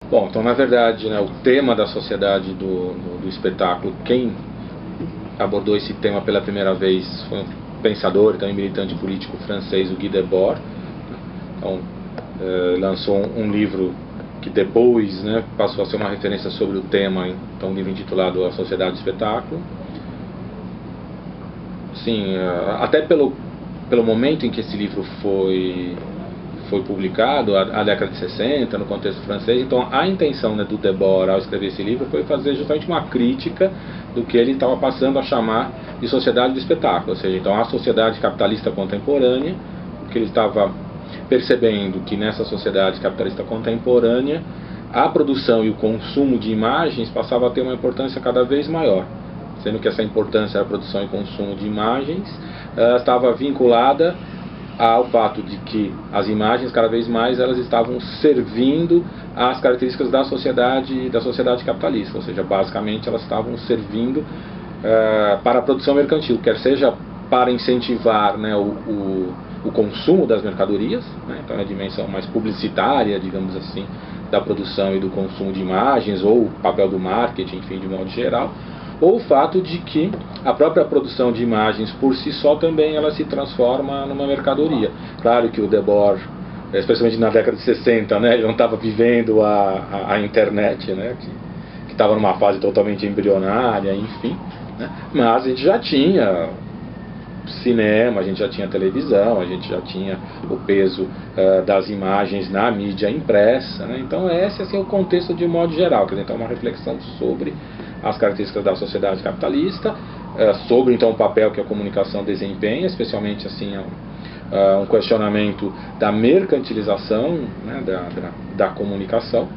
Bom, então na verdade, né, o tema da sociedade do espetáculo, quem abordou esse tema pela primeira vez foi um pensador e também militante político francês, o Guy Debord. Então, lançou um livro que depois, né, passou a ser uma referência sobre o tema, então um livro intitulado A Sociedade do Espetáculo. Sim, até pelo momento em que esse livro foi publicado, a década de 60, no contexto francês. Então a intenção, né, do Debord ao escrever esse livro foi fazer justamente uma crítica do que ele estava passando a chamar de sociedade do espetáculo, ou seja, então a sociedade capitalista contemporânea, porque ele estava percebendo que nessa sociedade capitalista contemporânea a produção e o consumo de imagens passava a ter uma importância cada vez maior, sendo que essa importância da produção e consumo de imagens estava vinculada ao fato de que as imagens cada vez mais elas estavam servindo às características da sociedade capitalista, ou seja, basicamente elas estavam servindo para a produção mercantil, quer seja para incentivar, né, o consumo das mercadorias, né, então é a dimensão mais publicitária, digamos assim, da produção e do consumo de imagens, ou o papel do marketing, enfim, de modo geral, ou o fato de que a própria produção de imagens por si só também ela se transforma numa mercadoria. Claro que o Debord, especialmente na década de 60, né, ele não estava vivendo a internet, né, que estava numa fase totalmente embrionária, enfim, né, mas a gente já tinha cinema, a gente já tinha televisão, a gente já tinha o peso das imagens na mídia impressa, né? Então esse assim, é o contexto de um modo geral, quer dizer, então uma reflexão sobre as características da sociedade capitalista, sobre então o papel que a comunicação desempenha, especialmente assim um questionamento da mercantilização, né, da comunicação,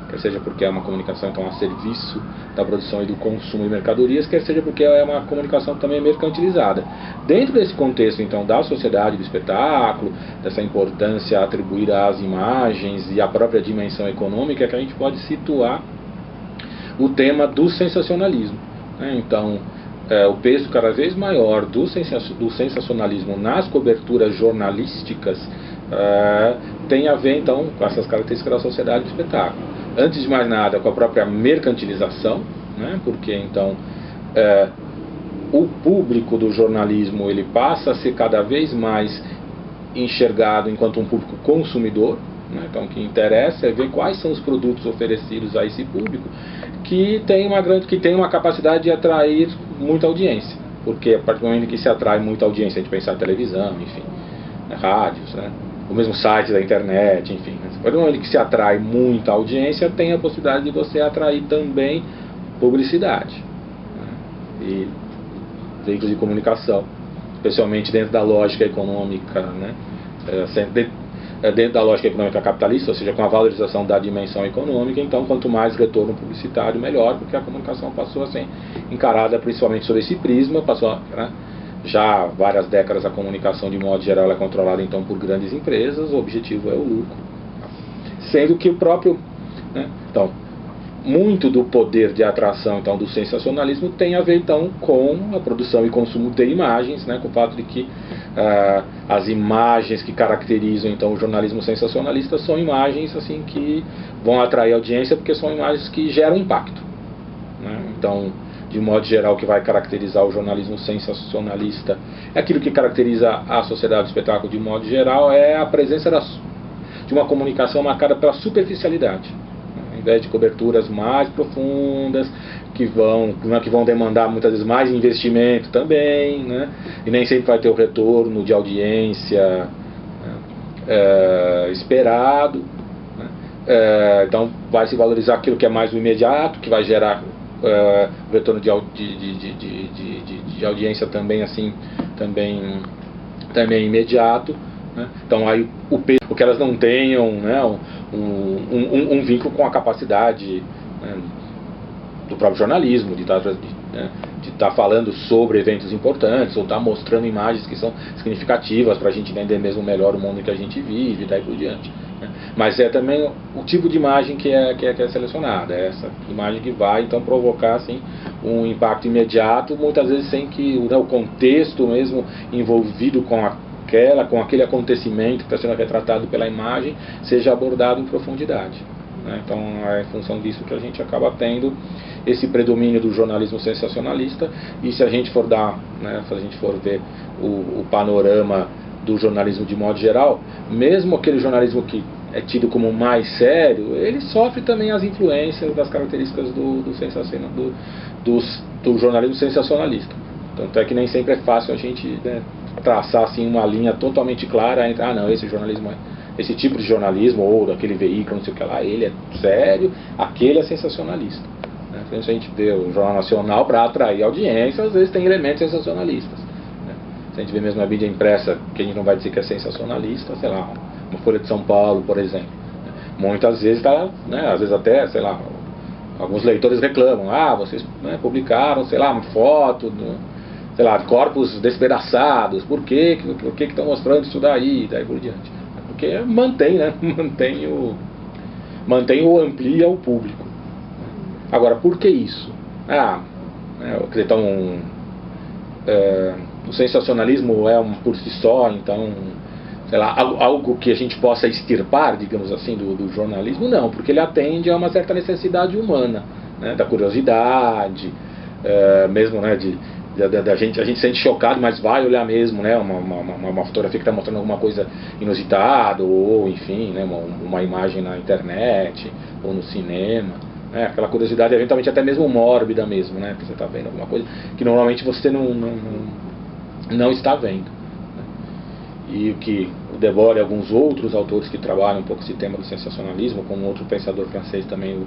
quer seja porque é uma comunicação então a serviço da produção e do consumo de mercadorias, quer seja porque é uma comunicação também mercantilizada. Dentro desse contexto então da sociedade do espetáculo, dessa importância atribuída às imagens e à própria dimensão econômica, é que a gente pode situar o tema do sensacionalismo, né? Então o peso cada vez maior do sensacionalismo nas coberturas jornalísticas tem a ver então com essas características da sociedade do espetáculo. Antes de mais nada, com a própria mercantilização, né? Porque então o público do jornalismo ele passa a ser cada vez mais enxergado enquanto um público consumidor, né? Então o que interessa é ver quais são os produtos oferecidos a esse público que tem uma capacidade de atrair muita audiência, porque a partir do momento que se atrai muita audiência, a gente pensar em televisão, enfim, né, rádios, né, o mesmo site da internet, enfim, né, a partir do momento que se atrai muita audiência, tem a possibilidade de você atrair também publicidade, né, e veículos de comunicação, especialmente dentro da lógica econômica, né, dentro da lógica econômica capitalista, ou seja, com a valorização da dimensão econômica. Então quanto mais retorno publicitário, melhor, porque a comunicação passou a ser encarada principalmente sob esse prisma, né, já há várias décadas a comunicação de modo geral é controlada então por grandes empresas, o objetivo é o lucro, sendo que o próprio, né, então muito do poder de atração então do sensacionalismo tem a ver então com a produção e consumo de imagens, né, com o fato de que as imagens que caracterizam então o jornalismo sensacionalista são imagens assim que vão atrair audiência porque são imagens que geram impacto, né? Então, de modo geral, o que vai caracterizar o jornalismo sensacionalista é aquilo que caracteriza a sociedade do espetáculo de modo geral, é a presença de uma comunicação marcada pela superficialidade, ao invés de coberturas mais profundas, que vão demandar muitas vezes mais investimento também, né? E nem sempre vai ter o retorno de audiência esperado, né? Então vai se valorizar aquilo que é mais o imediato, que vai gerar retorno de audiência também assim, também imediato, né? Então aí o que elas não tenham, né, um vínculo com a capacidade, né, do próprio jornalismo, de estar falando sobre eventos importantes, ou estar mostrando imagens que são significativas para a gente entender mesmo melhor o mundo em que a gente vive, e daí por diante, né? Mas é também o tipo de imagem que é selecionada, é essa imagem que vai então provocar assim, um impacto imediato, muitas vezes sem que o contexto mesmo envolvido com aquele acontecimento que está sendo retratado pela imagem seja abordado em profundidade. né? Então é em função disso que a gente acaba tendo esse predomínio do jornalismo sensacionalista. E se a gente for dar, né, se a gente for ver o panorama do jornalismo de modo geral, mesmo aquele jornalismo que é tido como mais sério, ele sofre também as influências das características do jornalismo sensacionalista. Tanto é que nem sempre é fácil a gente, né, traçar assim uma linha totalmente clara entre, não, esse jornalismo esse tipo de jornalismo, ou daquele veículo, não sei o que lá, ele é sério, aquele é sensacionalista, né? Então, se a gente vê o Jornal Nacional, para atrair audiência, às vezes tem elementos sensacionalistas, né? Se a gente vê mesmo a mídia impressa, que a gente não vai dizer que é sensacionalista, sei lá, uma Folha de São Paulo, por exemplo, né? Muitas vezes está, né, às vezes até, sei lá, alguns leitores reclamam, vocês, né, publicaram, sei lá, uma foto sei lá, de corpos despedaçados, por que estão mostrando isso daí por diante? Porque mantém, né? mantém ou amplia o público. Agora, por que isso? Então, o sensacionalismo é por si só, então, sei lá, algo que a gente possa extirpar, digamos assim, do jornalismo? Não, porque ele atende a uma certa necessidade humana, né? Da curiosidade, mesmo, né, a gente se sente chocado, mas vai olhar mesmo, né, uma fotografia que está mostrando alguma coisa inusitada, ou enfim, né, uma imagem na internet ou no cinema, né, aquela curiosidade eventualmente até mesmo mórbida mesmo, né, que você está vendo alguma coisa que normalmente você não está vendo, né. E o que o Debord e alguns outros autores que trabalham um pouco esse tema do sensacionalismo, como outro pensador francês também,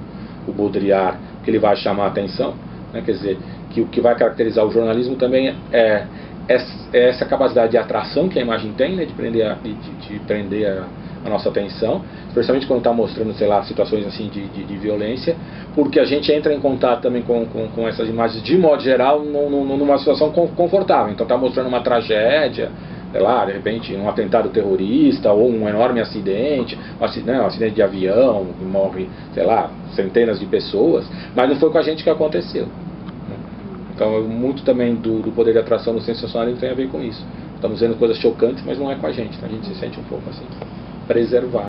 o Baudrillard, que ele vai chamar a atenção, né, quer dizer, que o que vai caracterizar o jornalismo também é essa capacidade de atração que a imagem tem, né, de prender a nossa atenção, especialmente quando está mostrando, sei lá, situações assim de violência, porque a gente entra em contato também com essas imagens, de modo geral, numa situação confortável. Então está mostrando uma tragédia, sei lá, de repente um atentado terrorista, ou um enorme acidente, um acidente de avião, que morre, sei lá, centenas de pessoas, mas não foi com a gente que aconteceu. Então, muito também do poder de atração no sensacionalismo tem a ver com isso. Estamos vendo coisas chocantes, mas não é com a gente. Então a gente se sente um pouco assim, preservado.